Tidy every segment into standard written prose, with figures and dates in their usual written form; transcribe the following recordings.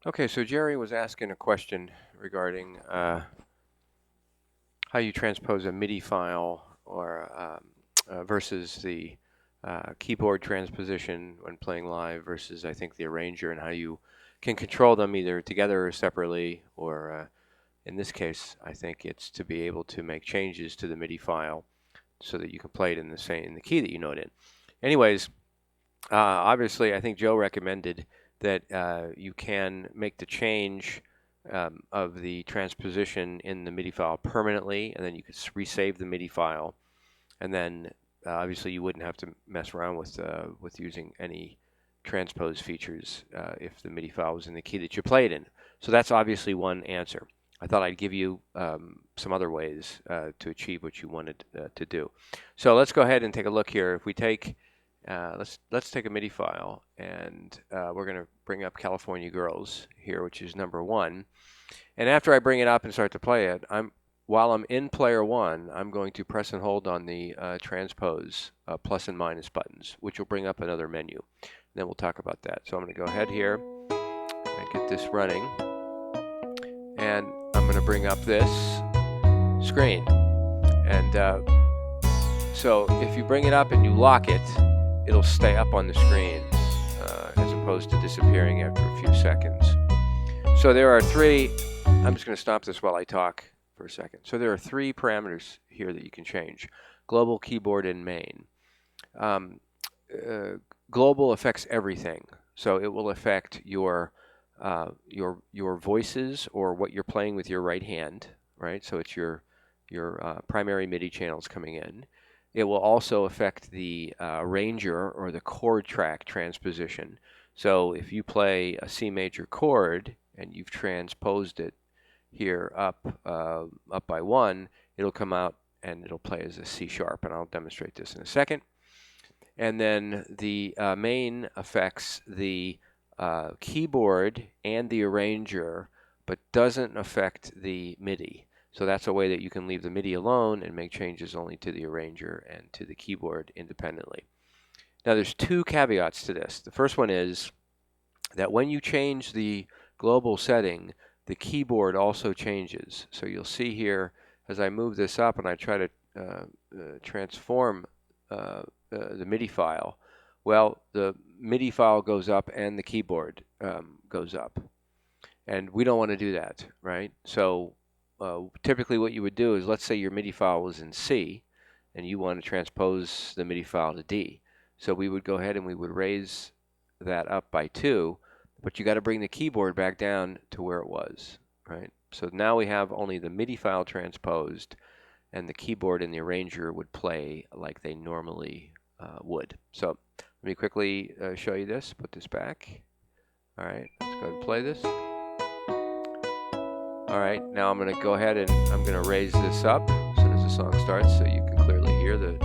Okay, so Jerry was asking a question regarding how you transpose a Midi file or versus the keyboard transposition when playing live versus I think the arranger, and how you can control them either together or separately, or in this case I think it's to be able to make changes to the Midi file so that you can play it in the key that you know it in. Anyways, obviously I think Joe recommended that you can make the change of the transposition in the Midi file permanently, and then you could resave the Midi file, and then obviously you wouldn't have to mess around with using any transpose features if the Midi file was in the key that you played in. So that's obviously one answer. I thought I'd give you some other ways to achieve what you wanted to do. So let's go ahead and take a look here. If we take let's take a Midi file, and we're going to bring up California Girls here, which is number 1. And after I bring it up and start to play it, while I'm in player 1, I'm going to press and hold on the transpose plus and minus buttons, which will bring up another menu. And then we'll talk about that. So I'm going to go ahead here and get this running, and I'm going to bring up this screen. And so if you bring it up and you lock it, it'll stay up on the screen as opposed to disappearing after a few seconds. So there are 3, I'm just going to stop this while I talk for a second. So there are 3 parameters here that you can change: global, keyboard, and main. Global affects everything, so it will affect your voices or what you're playing with your right hand, right? So it's your primary MIDI channels coming in. It will also affect the arranger or the chord track transposition. So if you play a C major chord and you've transposed it here up by 1, it'll come out and it'll play as a C sharp, and I'll demonstrate this in a second. And then the main affects the keyboard and the arranger, but doesn't affect the MIDI. So that's a way that you can leave the MIDI alone and make changes only to the arranger and to the keyboard independently. Now there's 2 caveats to this. The first one is that when you change the global setting, the keyboard also changes. So you'll see here as I move this up and I try to transform the MIDI file, well, the MIDI file goes up and the keyboard goes up. And we don't want to do that, right? So typically what you would do is, let's say your MIDI file was in C and you want to transpose the MIDI file to D. So we would go ahead and we would raise that up by 2, but you got to bring the keyboard back down to where it was, right? So now we have only the MIDI file transposed, and the keyboard and the arranger would play like they normally would. So let me quickly show you this. Put this back. All right, let's go ahead and play this. All right, now I'm going to go ahead and I'm going to raise this up as soon as the song starts so you can clearly hear the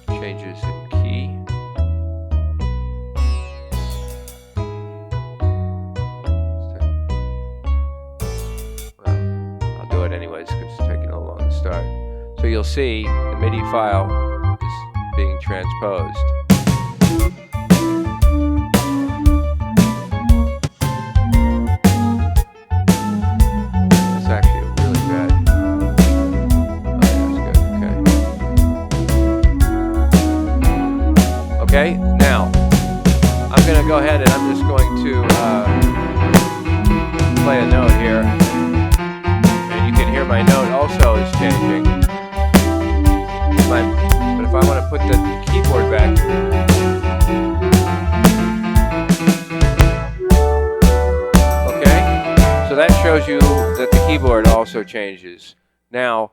changes in key. Well, I'll do it anyways because it's taking a little long to start. So you'll see the MIDI file is being transposed. That's actually really bad. Oh, that's good. Okay, now I'm going to go ahead and I'm just going to play a note here. And you can hear my note also is changing. But if I want to put the keyboard back, okay, so that shows you that the keyboard also changes. Now,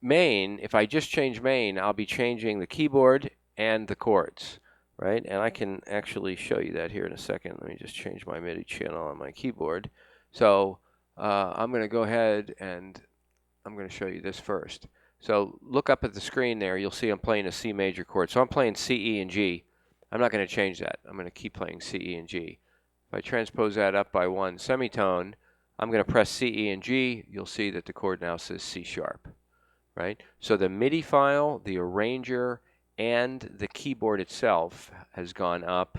main, if I just change main, I'll be changing the keyboard and the chords, right? And I can actually show you that here in a second. Let me just change my MIDI channel on my keyboard. So I'm going to go ahead and I'm going to show you this first. So look up at the screen there. You'll see I'm playing a C major chord. So I'm playing C, E, and G. I'm not going to change that. I'm going to keep playing C, E, and G. If I transpose that up by 1 semitone, I'm going to press C, E, and G. You'll see that the chord now says C sharp, right? So the MIDI file, the arranger, and the keyboard itself has gone up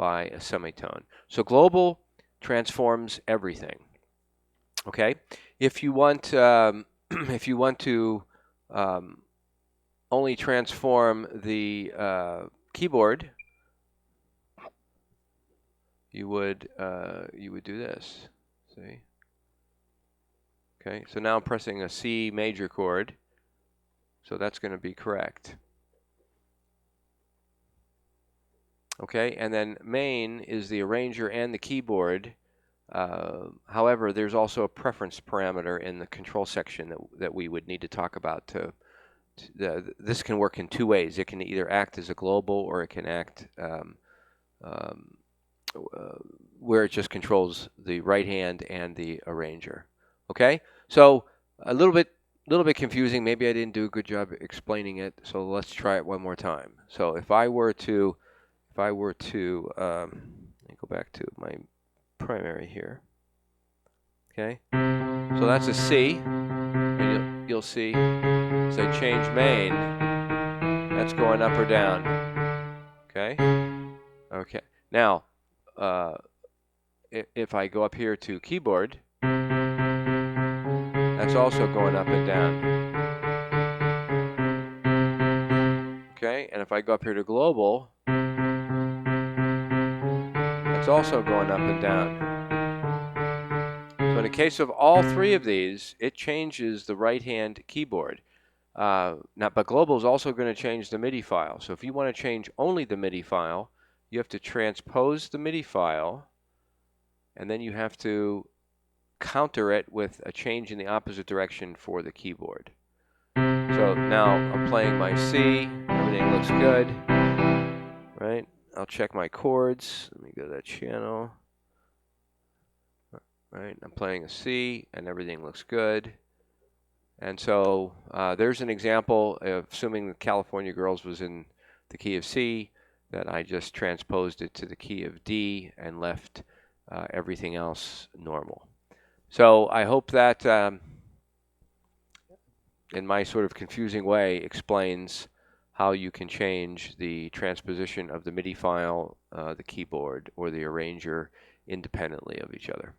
by a semitone. So global transforms everything. Okay, if you want if you want to only transform the keyboard, you would do this. See? Okay, so now I'm pressing a C major chord, so that's going to be correct. Okay, and then main is the arranger and the keyboard. However, there's also a preference parameter in the control section that we would need to talk about. This can work in two ways. It can either act as a global, or it can act where it just controls the right hand and the arranger. Okay, so a little bit confusing. Maybe I didn't do a good job explaining it. So let's try it one more time. So if I were to let me go back to my primary here. Okay, so that's a C, and you'll see as I change main, that's going up or down. Okay. Okay. Now, if I go up here to keyboard, that's also going up and down. Okay, and if I go up here to global, that's also going up and down. So in the case of all three of these, it changes the right-hand keyboard. But global is also going to change the MIDI file. So if you want to change only the MIDI file, you have to transpose the MIDI file, and then you have to counter it with a change in the opposite direction for the keyboard. So now I'm playing my C, everything looks good, right? I'll check my chords. Let me go to that channel. Right, I'm playing a C, and everything looks good. And so there's an example of assuming the California Girls was in the key of C, that I just transposed it to the key of D and left everything else normal. So I hope that in my sort of confusing way explains how you can change the transposition of the MIDI file, the keyboard, or the arranger independently of each other.